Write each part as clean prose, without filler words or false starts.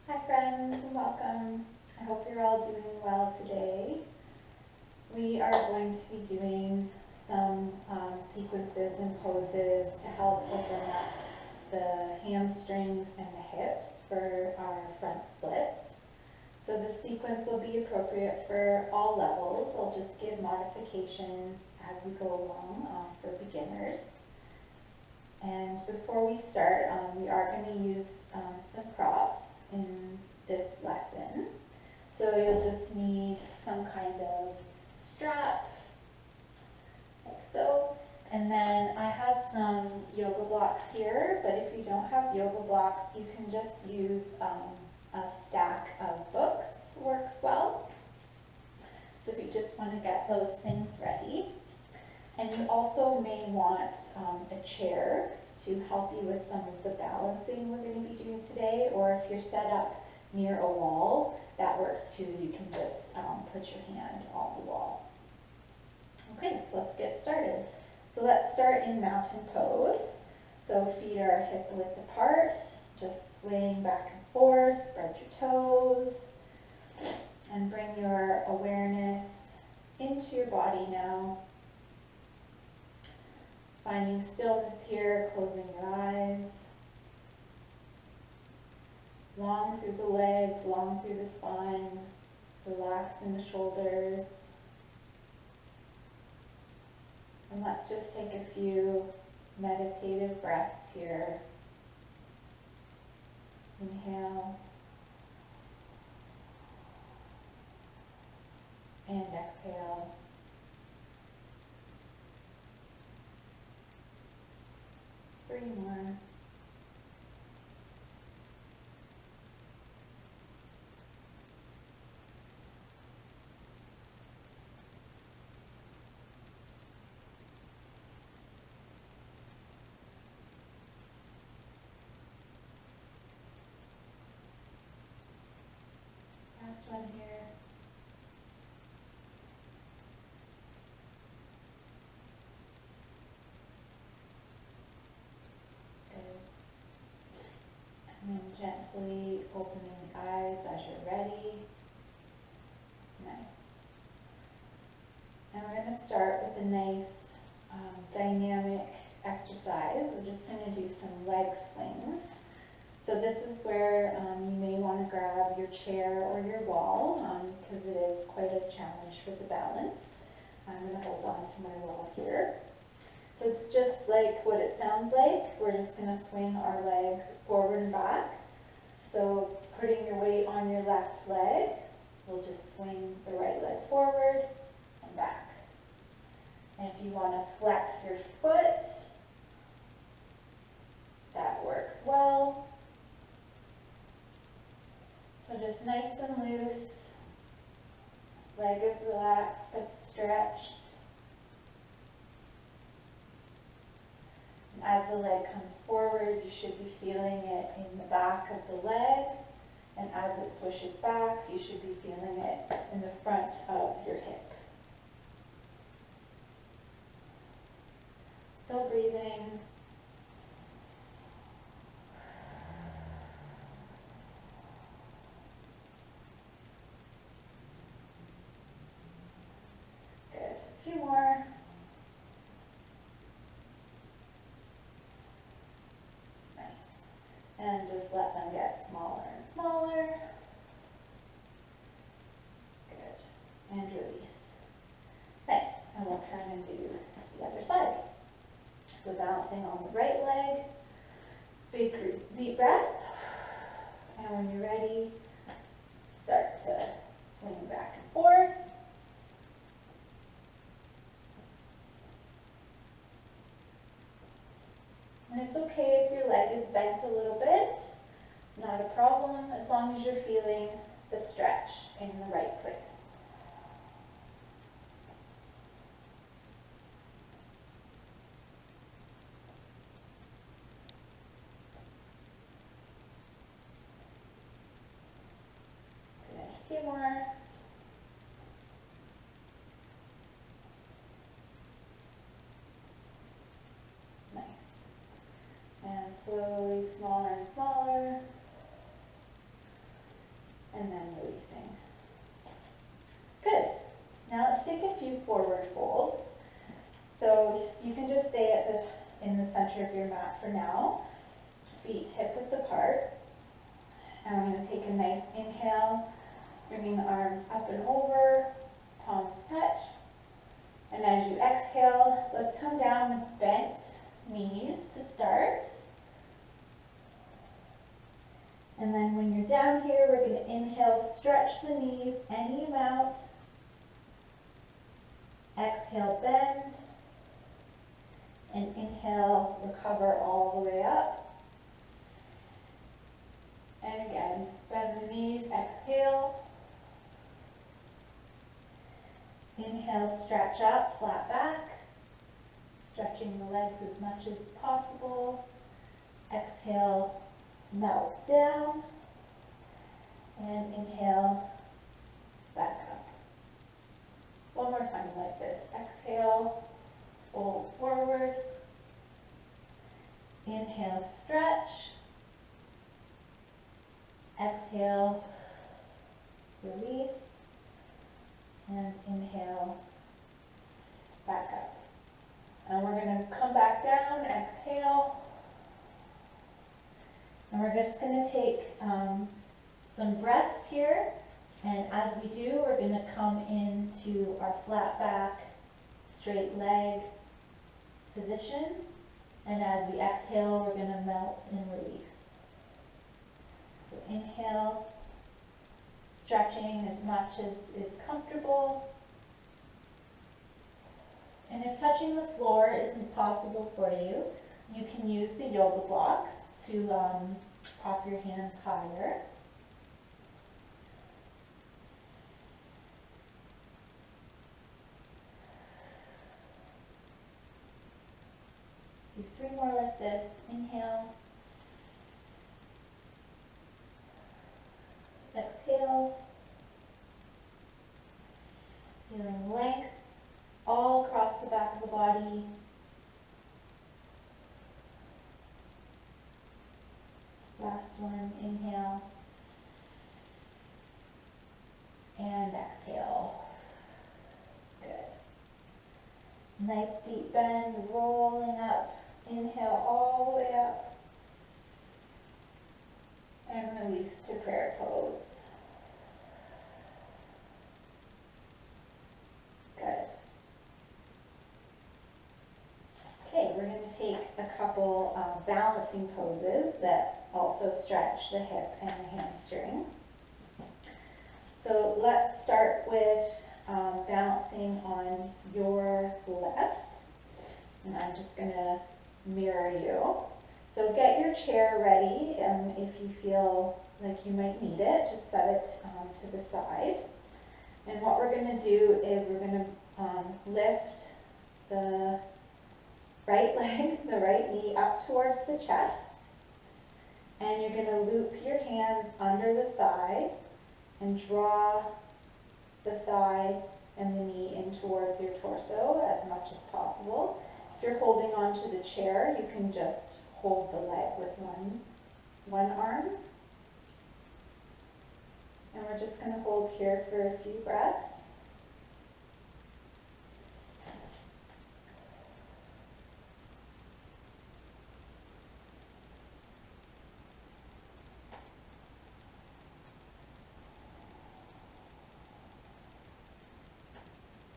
Hi friends and welcome. I hope you're all doing well today. We are going to be doing some sequences and poses to help open up the hamstrings and the hips for our front splits. So the sequence will be appropriate for all levels. I'll just give modifications as we go along for beginners. And before we start, we are going to use some props in this lesson. So you'll just need some kind of strap, like so. And then I have some yoga blocks here, but if you don't have yoga blocks, you can just use a stack of books, works well. So if you just want to get those things ready. And you also may want a chair to help you with some of the balancing we're going to be doing today, or if you're set up near a wall, that works too. You can just put your hand on the wall. Okay, so let's get started. So let's start in mountain pose. So feet are hip width apart, just swaying back and forth, spread your toes, and bring your awareness into your body now. Finding stillness here, closing your eyes. Long through the legs, long through the spine, relaxed in the shoulders. And let's just take a few meditative breaths here. Inhale. And exhale. Three more. Last one here. And then gently opening the eyes as you're ready. Nice. And we're going to start with a nice dynamic exercise. We're just going to do some leg swings. So this is where you may want to grab your chair or your wall because it is quite a challenge for the balance. I'm going to hold on to my wall here. So it's just like what it sounds like. We're just going to swing our leg forward and back. So putting your weight on your left leg, we'll just swing the right leg forward and back. And if you want to flex your foot, that works well. So just nice and loose. Leg is relaxed but stretched. As the leg comes forward, you should be feeling it in the back of the leg, and as it swishes back, you should be feeling it in the front of your hip. Still breathing. Good. A few more. And just let them get smaller and smaller. Good. And release. Nice. And we'll turn and do the other side. So balancing on the right leg. Big deep breath. And when you're ready, start to swing back and forth. And it's okay if your leg is bent a little bit. It's not a problem as long as you're feeling the stretch in the right place. Good. A few more. Nice. And slowly smaller and smaller. center of your mat for now. Feet hip width apart. And we're going to take a nice inhale, bringing the arms up and over, palms touch. And as you exhale, let's come down with bent knees to start. And then when you're down here, we're going to inhale, stretch the knees any amount. Exhale, bend. And inhale, recover all the way up. And again, bend the knees, exhale. Inhale, stretch up, flat back. Stretching the legs as much as possible. Exhale, melt down. And inhale, back up. One more time like this. Exhale, fold forward. Inhale, stretch. Exhale, release. And inhale, back up. And we're going to come back down, exhale. And we're just going to take some breaths here. And as we do, we're going to come into our flat back, straight leg position. And as we exhale, we're going to melt and release. So inhale, stretching as much as is comfortable. And if touching the floor isn't possible for you, you can use the yoga blocks to prop your hands higher. Let's do 3 more like this. Inhale. Exhale. Feeling length all across the back of the body. Last one, inhale. And exhale. Good. Nice deep bend, rolling up. Inhale all the way up. And release to prayer pose. Good. Okay, we're going to take a couple balancing poses that also stretch the hip and the hamstring. So let's start with balancing on your left. And I'm just going to mirror you. So get your chair ready. If you feel like you might need it, just set it to the side. And what we're going to do is we're going to lift the right leg, the right knee up towards the chest. And you're going to loop your hands under the thigh and draw the thigh and the knee in towards your torso as much as possible. If you're holding onto the chair, you can just hold the leg with one arm. And we're just going to hold here for a few breaths.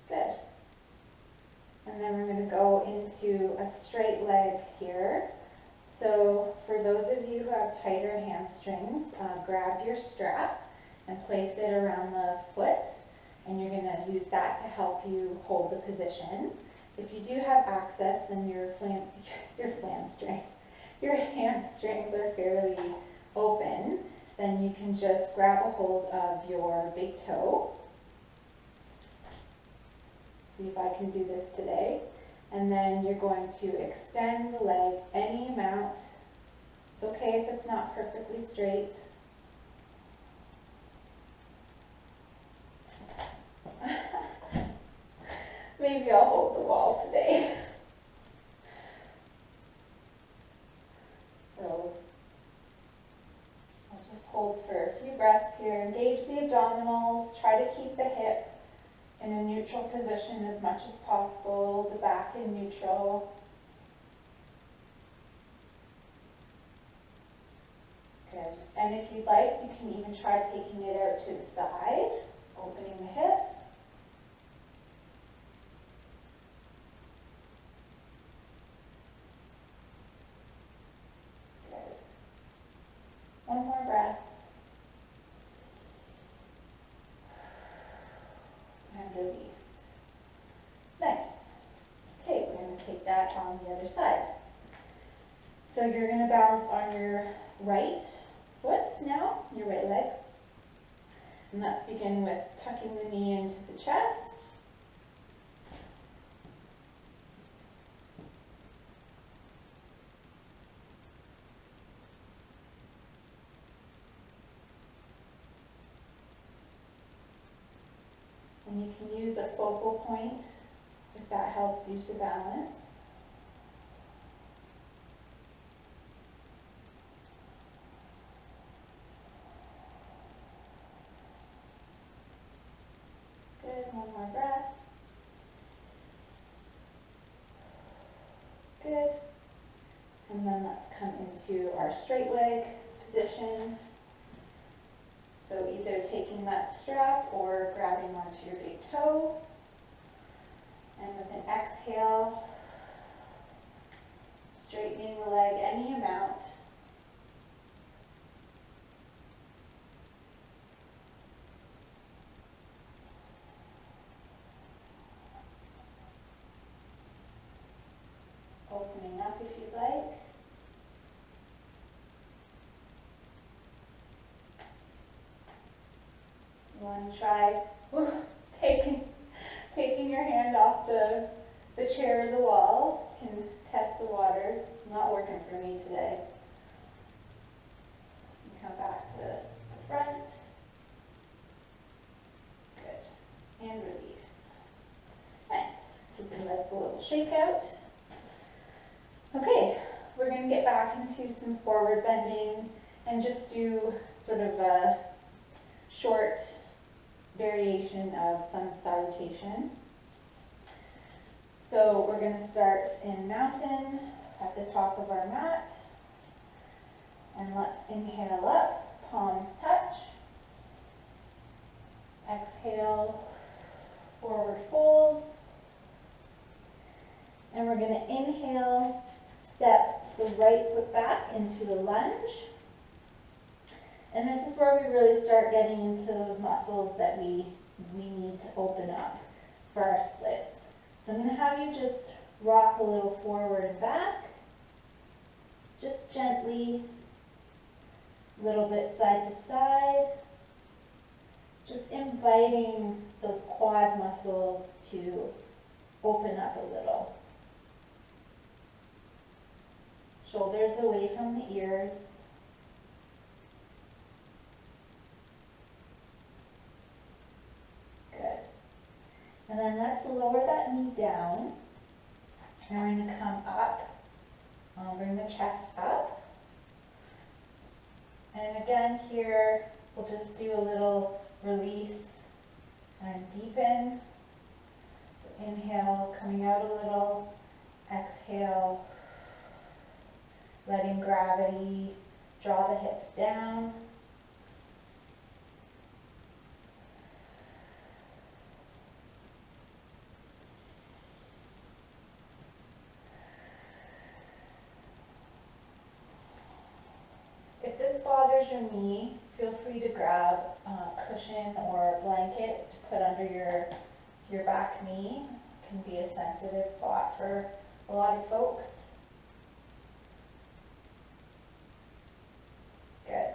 Good. And then we're going to go into a straight leg here. So for those of you who have tighter hamstrings, grab your strap and place it around the foot, and you're going to use that to help you hold the position. If you do have access and your hamstrings are fairly open, then you can just grab a hold of your big toe. See if I can do this today. And then you're going to extend the leg any amount. It's okay if it's not perfectly straight. Maybe I'll hold the wall today. So I'll just hold for a few breaths here. Engage the abdominals. Try to keep the hip in a neutral position as much as possible, the back in neutral. And if you'd like, you can even try taking it out to the side, opening the hip. Good. One more breath. And release. Nice. Okay, we're going to take that on the other side. So you're going to balance on your right foot now, your right leg. And let's begin with tucking the knee into the chest. And you can use a focal point if that helps you to balance. Good, one more breath. Good. And then let's come into our straight leg position. So either taking that strap or grabbing onto your big toe. And with an exhale, straightening the leg any amount. Opening up if you'd like. You want to try taking your hand off the chair or the wall. You can test the waters. It's not working for me today. And come back to the front. Good. And release. Nice. Give your legs a little shake out. Okay, we're going to get back into some forward bending and just do sort of a short variation of sun salutation. So we're going to start in mountain at the top of our mat. And let's inhale up, palms touch. Exhale, forward fold. And we're going to inhale, step the right foot back into the lunge. And this is where we really start getting into those muscles that we need to open up for our splits. So I'm going to have you just rock a little forward and back, just gently, a little bit side to side, just inviting those quad muscles to open up a little. Shoulders away from the ears. Good. And then let's lower that knee down. And we're going to come up. Bring the chest up. And again here, we'll just do a little release and deepen. So inhale, coming out a little. Exhale. Letting gravity draw the hips down. If this bothers your knee, feel free to grab a cushion or a blanket to put under your back knee. It can be a sensitive spot for a lot of folks. Good.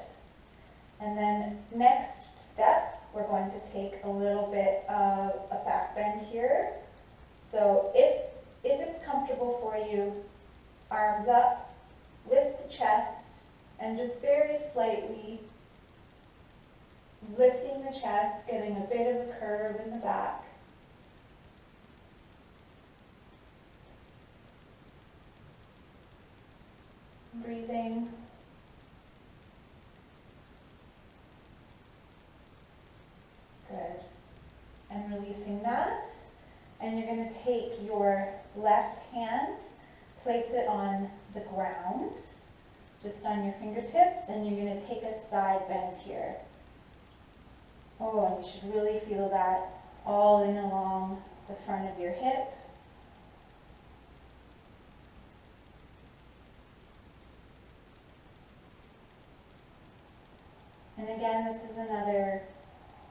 And then next step, we're going to take a little bit of a back bend here. So if it's comfortable for you, arms up, lift the chest, and just very slightly lifting the chest, getting a bit of a curve in the back. Breathing. Good. And releasing that. And you're going to take your left hand, place it on the ground. just on your fingertips, and you're going to take a side bend here. Oh, and you should really feel that all in along the front of your hip. And again, this is another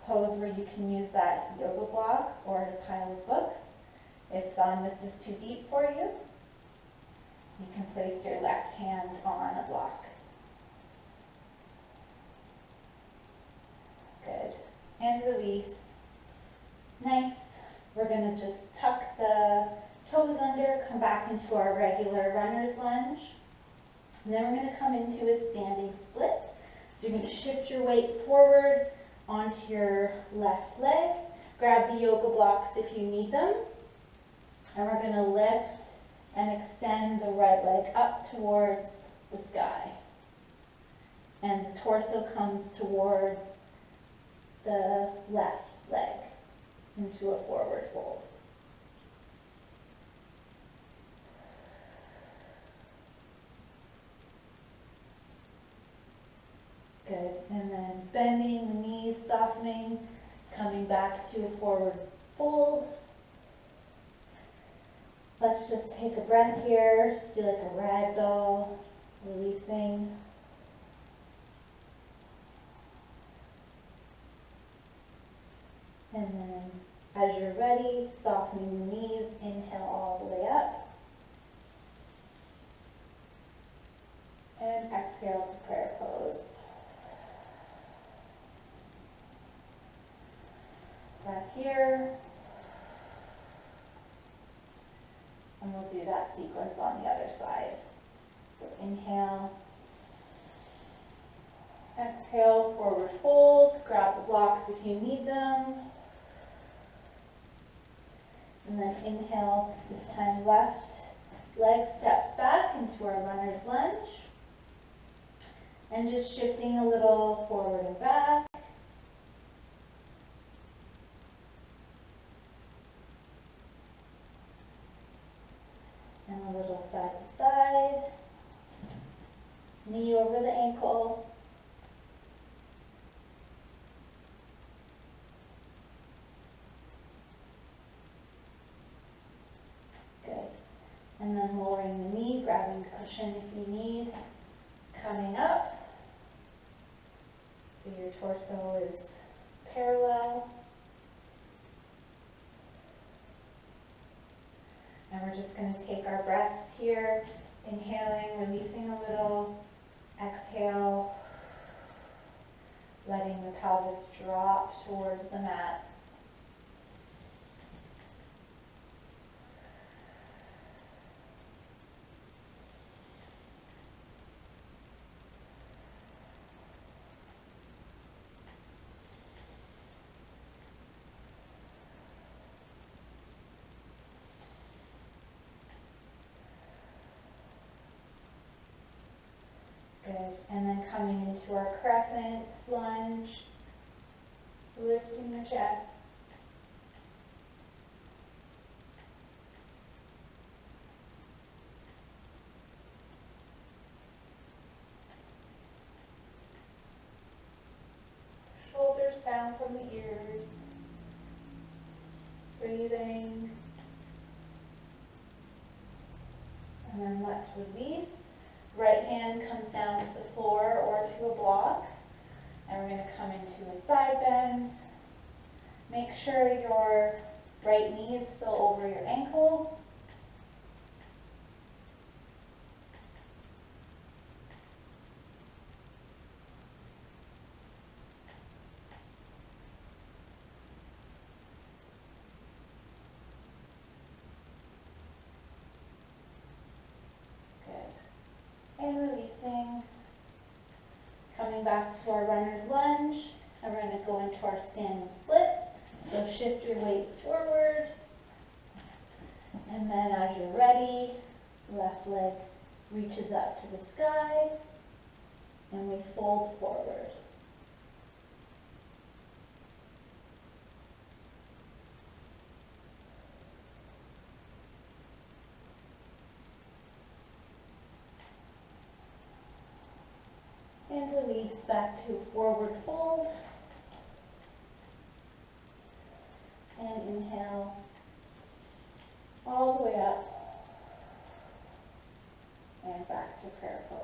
pose where you can use that yoga block or a pile of books. If this is too deep for you, you can place your left hand on a block. Good. And release. Nice. We're going to just tuck the toes under, come back into our regular runner's lunge. And then we're going to come into a standing split. So you're going to shift your weight forward onto your left leg. Grab the yoga blocks if you need them. And we're going to lift and extend the right leg up towards the sky. And the torso comes towards the left leg into a forward fold. Good. And then bending the knees, softening, coming back to a forward fold. Let's just take a breath here, just do like a rag doll, releasing. And then as you're ready, softening the knees, inhale all the way up. And exhale to prayer pose. Breath here. And we'll do that sequence on the other side. So inhale. Exhale, forward fold. Grab the blocks if you need them. And then inhale, this time left leg steps back into our runner's lunge. And just shifting a little forward and back. And a little side to side. Knee over the ankle. Good. And then lowering the knee, grabbing the cushion if you need. Coming up. So your torso is parallel. And we're just going to take our breaths here, inhaling, releasing a little, exhale, letting the pelvis drop towards the mat. Good. And then coming into our crescent lunge, lifting the chest. Shoulders down from the ears. Breathing. And then let's release. Right hand comes down to the floor or to a block. And we're going to come into a side bend. Make sure your right knee is still over your ankle. And releasing, coming back to our runner's lunge, and we're going to go into our standing split. So shift your weight forward, and then as you're ready, left leg reaches up to the sky, and we fold forward. release back to a forward fold. And inhale all the way up and back to prayer pose.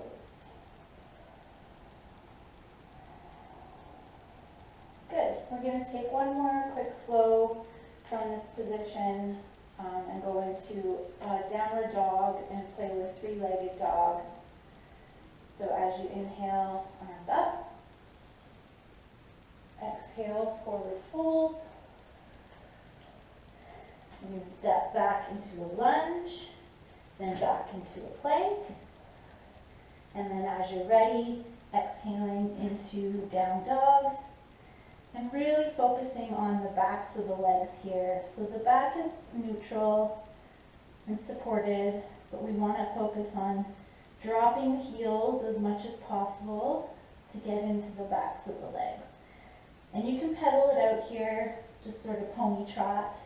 Good. We're going to take one more quick flow from this position and go into downward dog and play with three-legged dog. So as you inhale, arms up. Exhale, forward fold. You're going to step back into a lunge, then back into a plank. And then as you're ready, exhaling into down dog. And really focusing on the backs of the legs here. So the back is neutral and supported, but we want to focus on dropping the heels as much as possible to get into the backs of the legs. And you can pedal it out here, just sort of pony trot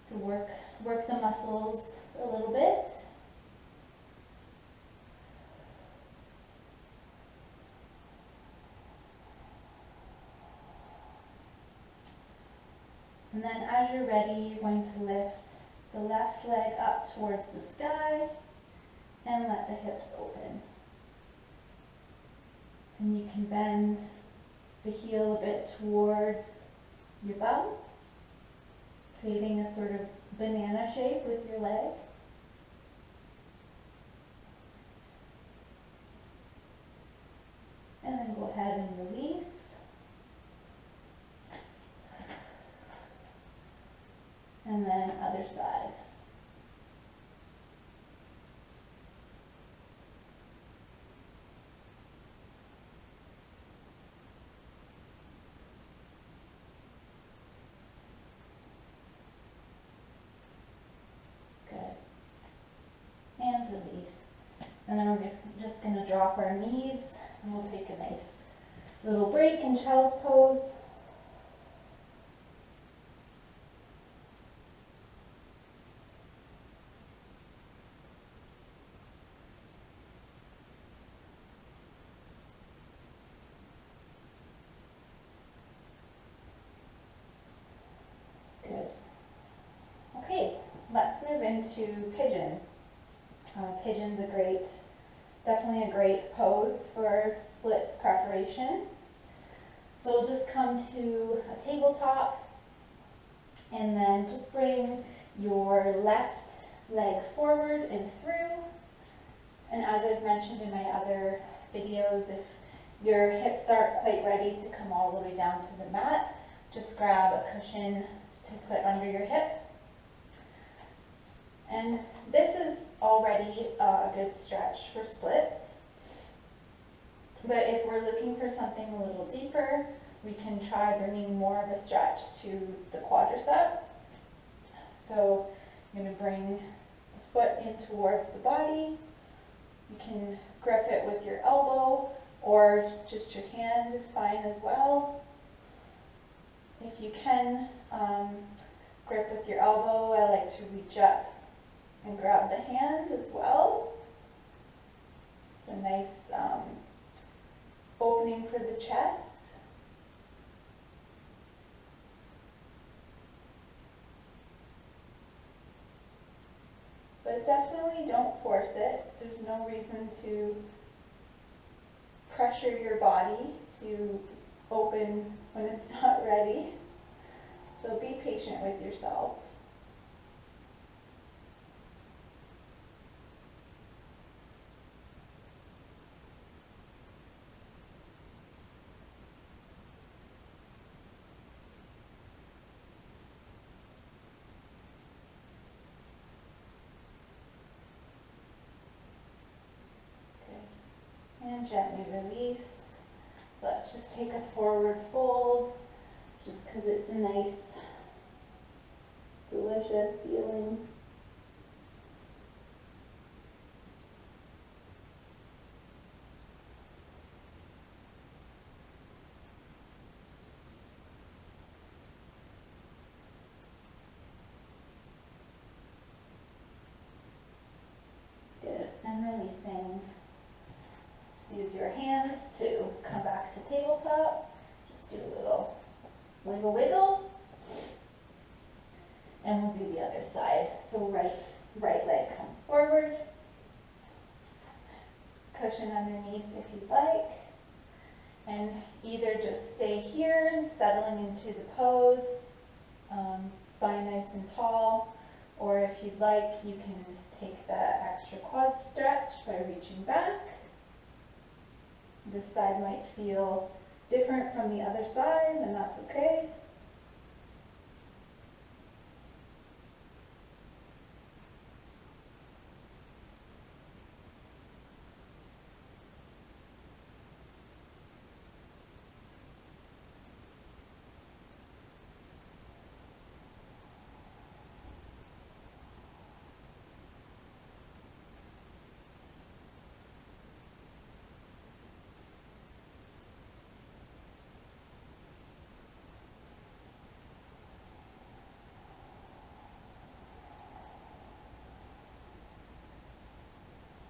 to work the muscles a little bit. And then as you're ready, you're going to lift the left leg up towards the sky and let the hips open. And you can bend the heel a bit towards your bum, creating a sort of banana shape with your leg. And then go ahead and release. And then other side. Good. And release. And then we're just going to drop our knees and we'll take a nice little break in child's pose. Okay, let's move into pigeon. Pigeon's definitely a great pose for splits preparation. So we'll just come to a tabletop and then just bring your left leg forward and through. And as I've mentioned in my other videos, if your hips aren't quite ready to come all the way down to the mat, just grab a cushion to put under your hip. And this is already a good stretch for splits. But if we're looking for something a little deeper, we can try bringing more of a stretch to the quadricep. So you're going to bring the foot in towards the body. You can grip it with your elbow or just your hand is fine as well. If you can grip with your elbow, I like to reach up and grab the hand as well. It's a nice opening for the chest. But definitely don't force it. There's no reason to pressure your body to open when it's not ready. So be patient with yourself. And gently release. Let's just take a forward fold, just because it's a nice, delicious feeling. Good, and releasing. Use your hands to come Just do a little wiggle wiggle. And we'll do the other side. So right leg comes forward. Cushion underneath if you'd like. And either just stay here and settling into the pose, spine nice and tall, or if you'd like, you can take that extra quad stretch by reaching back. This side might feel different from the other side, and that's okay.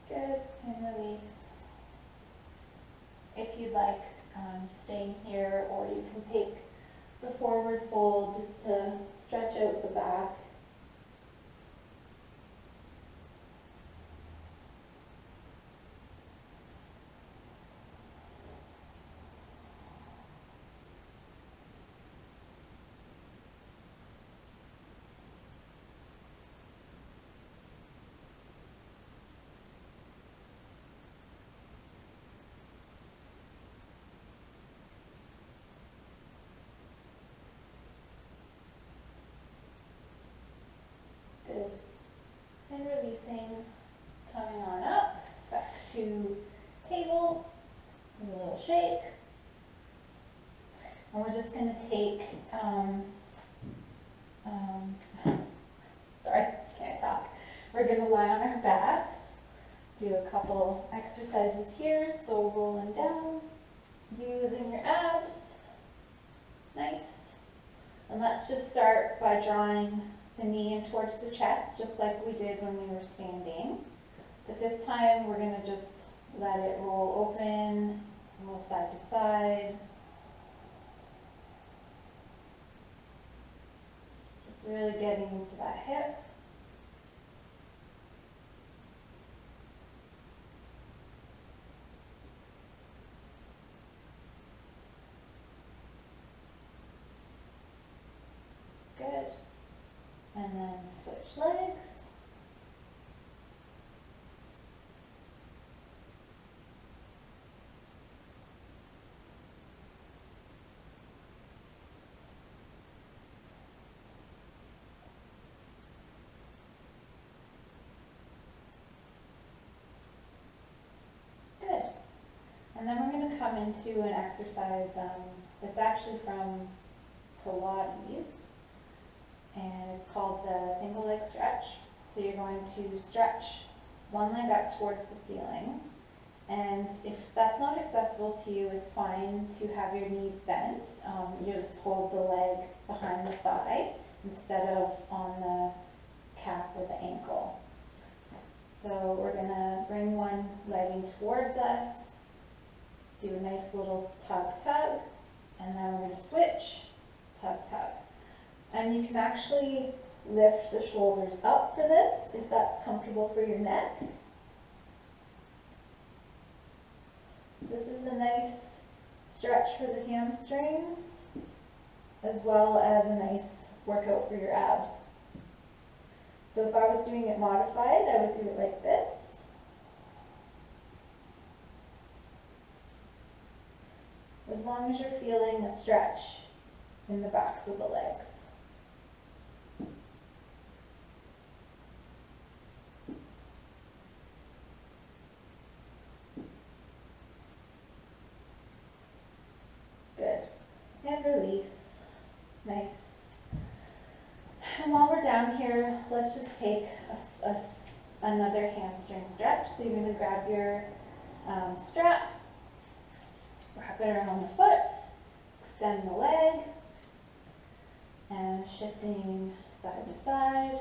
Good, and release. If you'd like, staying here, or you can take the forward fold just to stretch out the back. Good. And releasing, coming on up, back to table, a little shake. And we're just going to take, sorry, can't talk. We're going to lie on our backs, do a couple exercises here, so rolling down, using your abs, nice. And let's just start by drawing the knee in towards the chest, just like we did when we were standing. But this time we're going to just let it roll open, roll side to side. Just really getting into that hip. Good. And then switch legs. Good. And then we're going to come into an exercise that's actually from Pilates. And it's called the single leg stretch. So you're going to stretch one leg up towards the ceiling. And if that's not accessible to you, it's fine to have your knees bent. You just hold the leg behind the thigh instead of on the calf or the ankle. So we're going to bring one leg in towards us, do a nice little tug, tug, and then we're going to switch, tug, tug. And you can actually lift the shoulders up for this, if that's comfortable for your neck. This is a nice stretch for the hamstrings, as well as a nice workout for your abs. So if I was doing it modified, I would do it like this. As long as you're feeling a stretch in the backs of the legs. Good. And release. Nice. And while we're down here, let's just take another hamstring stretch. So you're going to grab your strap, wrap it around the foot, extend the leg, and shifting side to side.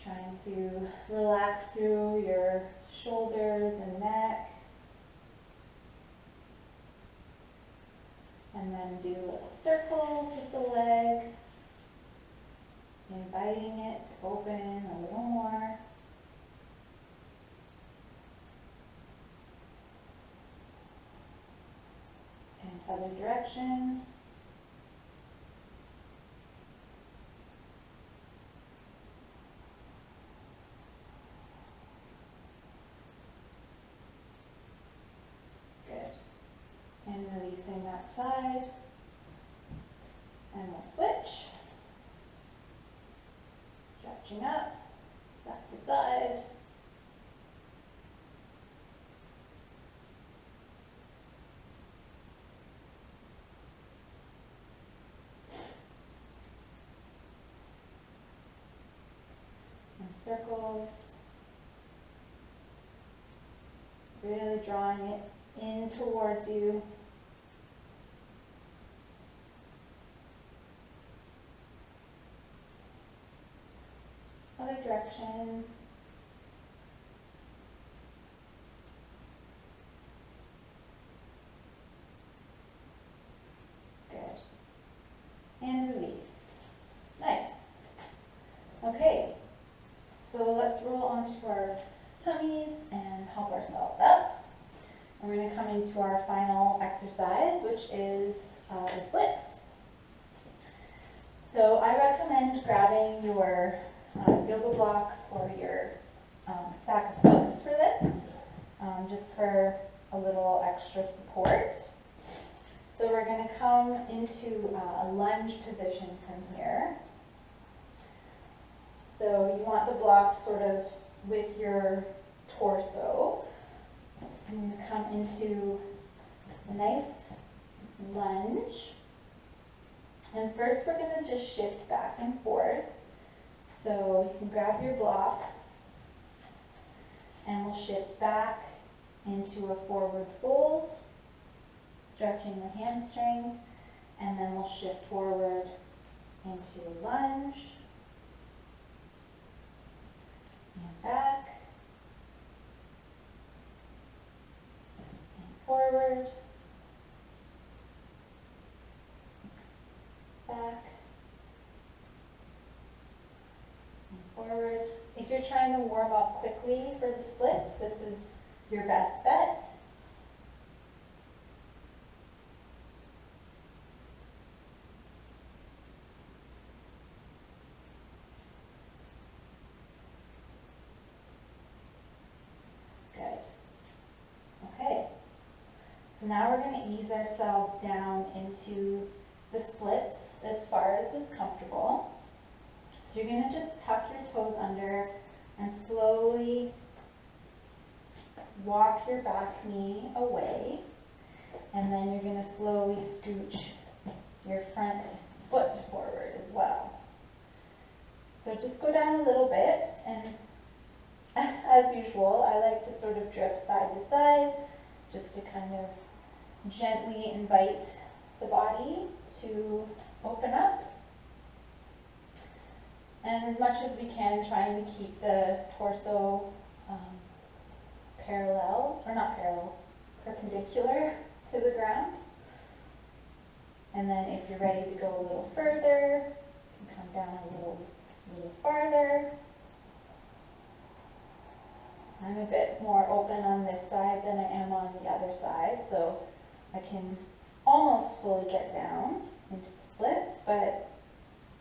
Try trying to relax through your shoulders and neck. And then do little circles with the leg, inviting it to open a little more. And other direction. And releasing that side. And we'll switch. Stretching up, side to side. And circles. Really drawing it in towards you. Other direction. Good. And release. Nice. Okay. So let's roll onto our tummies and help ourselves up. And we're going to come into our final exercise, which is the splits. So I recommend grabbing your yoga blocks or your stack of books for this, just for a little extra support. So we're going to come into a lunge position from here. So you want the blocks sort of with your torso. And you come into a nice lunge. And first we're going to just shift back and forth. So you can grab your blocks and we'll shift back into a forward fold, stretching the hamstring, and then we'll shift forward into a lunge and back and forward, back and forward. If you're trying to warm up quickly for the splits, this is your best bet. Good. Okay. So now we're going to ease ourselves down into the splits as far as is comfortable. So you're going to just tuck your toes under and slowly walk your back knee away. And then you're going to slowly scooch your front foot forward as well. So just go down a little bit, and as usual, I like to sort of drift side to side just to kind of gently invite the body to open up. And as much as we can, trying to keep the torso parallel, or not parallel, perpendicular to the ground. And then if you're ready to go a little further, you can come down a little farther. I'm a bit more open on this side than I am on the other side, so I can almost fully get down into the splits, but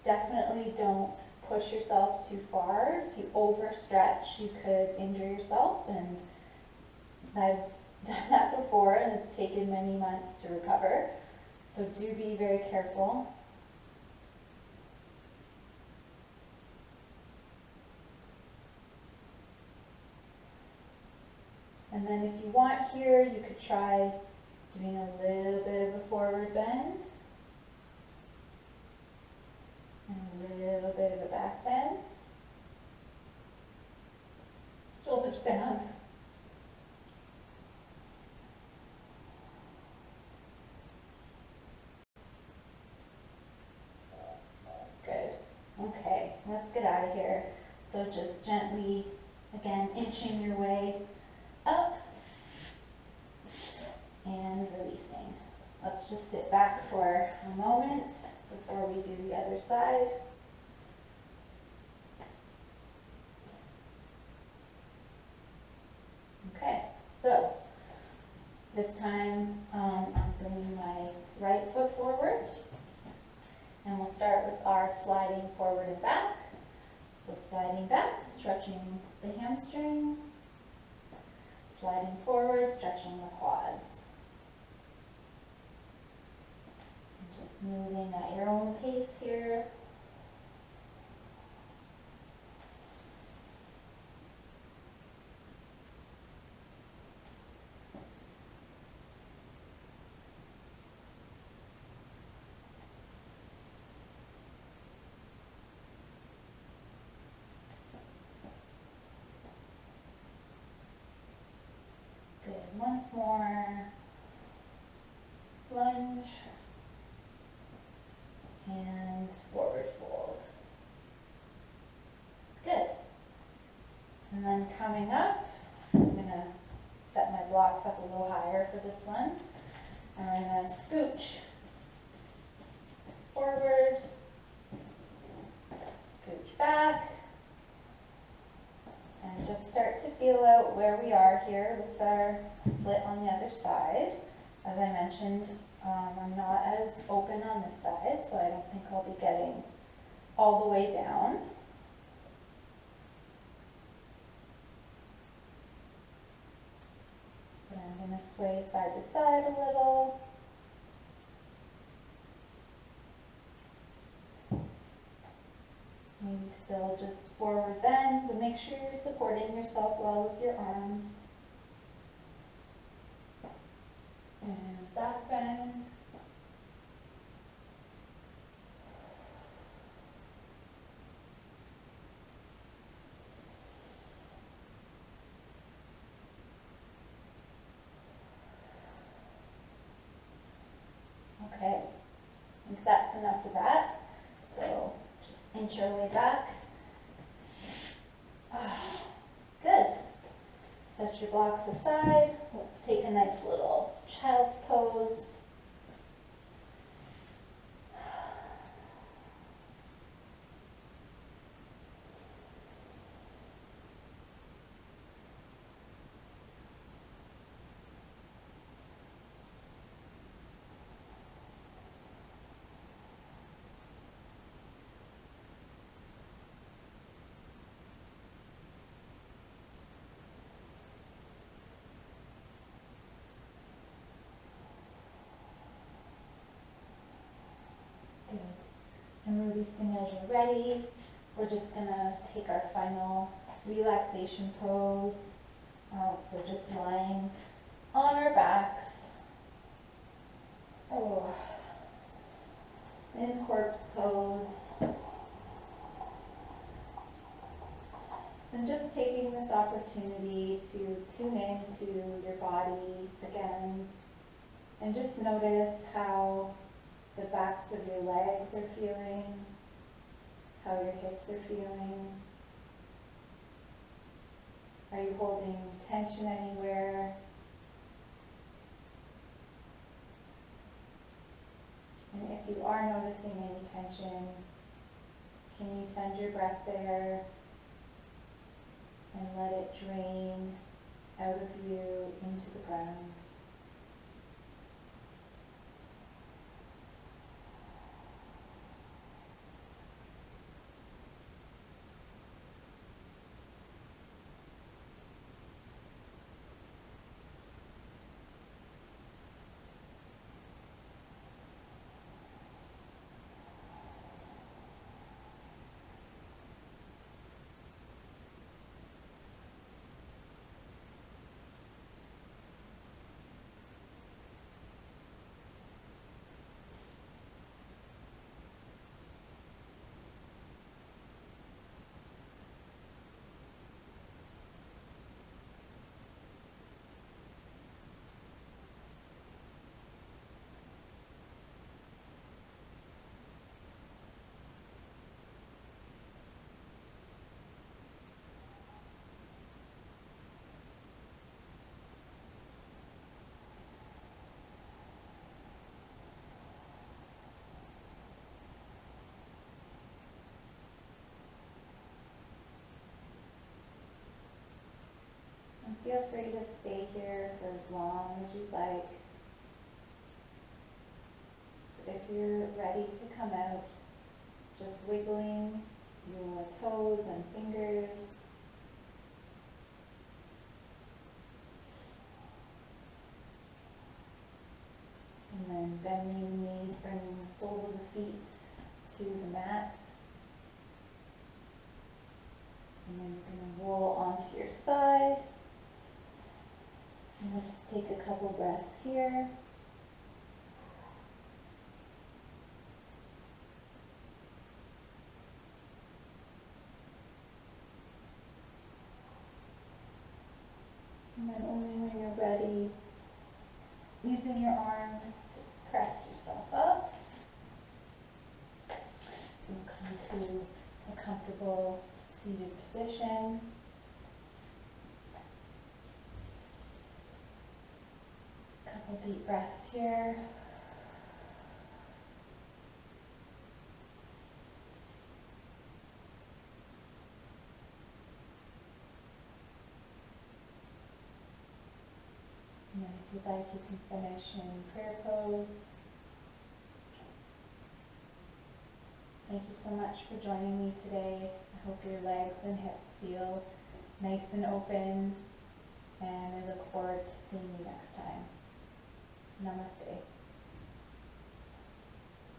definitely don't push yourself too far. If you overstretch, you could injure yourself, and I've done that before, and it's taken many months to recover. So do be very careful. And then if you want here, you could try doing a little bit of a forward bend and a little bit of a back bend. Shoulders down. Good. Okay, let's get out of here. So just gently, again, inching your way up and releasing. Let's just sit back for a moment before we do the other side. Okay, so this time I'm bringing my right foot forward, and we'll start with our sliding forward and back. So sliding back, stretching the hamstring, sliding forward, stretching the quads. And just moving at your own pace here. Good, once more. Lunge and forward fold. Good. And then coming up, I'm going to set my blocks up a little higher for this one. And I'm going to scooch forward, scooch back, and just start to feel out where we are here with our split on the other side. As I mentioned, I'm not as open on this side, so I don't think I'll be getting all the way down. But I'm going to sway side to side a little. Maybe still just forward bend, but make sure you're supporting yourself well with your arms. And back bend. Okay, I think that's enough of that. So just inch your way back. Good. Set your blocks aside. Let's take a nice little child's pose. Good. And releasing as you're ready. We're just going to take our final relaxation pose. So just lying on our backs. Oh. In corpse pose. And just taking this opportunity to tune into your body again. And just notice how the backs of your legs are feeling, how your hips are feeling. Are you holding tension anywhere? And if you are noticing any tension, can you send your breath there and let it drain out of you into the ground? feel free to stay here for as long as you'd like. But if you're ready to come out, just wiggling your toes and fingers. And then bending the knees, bringing the soles of the feet to the mat. And then you're going to roll onto your side. And we'll just take a couple breaths here. And then only when you're ready, using your arms to press yourself up. And come to a comfortable seated position. Couple deep breaths here. And then if you'd like, you can finish in prayer pose. Thank you so much for joining me today. I hope your legs and hips feel nice and open, and I look forward to seeing you next time. Namaste.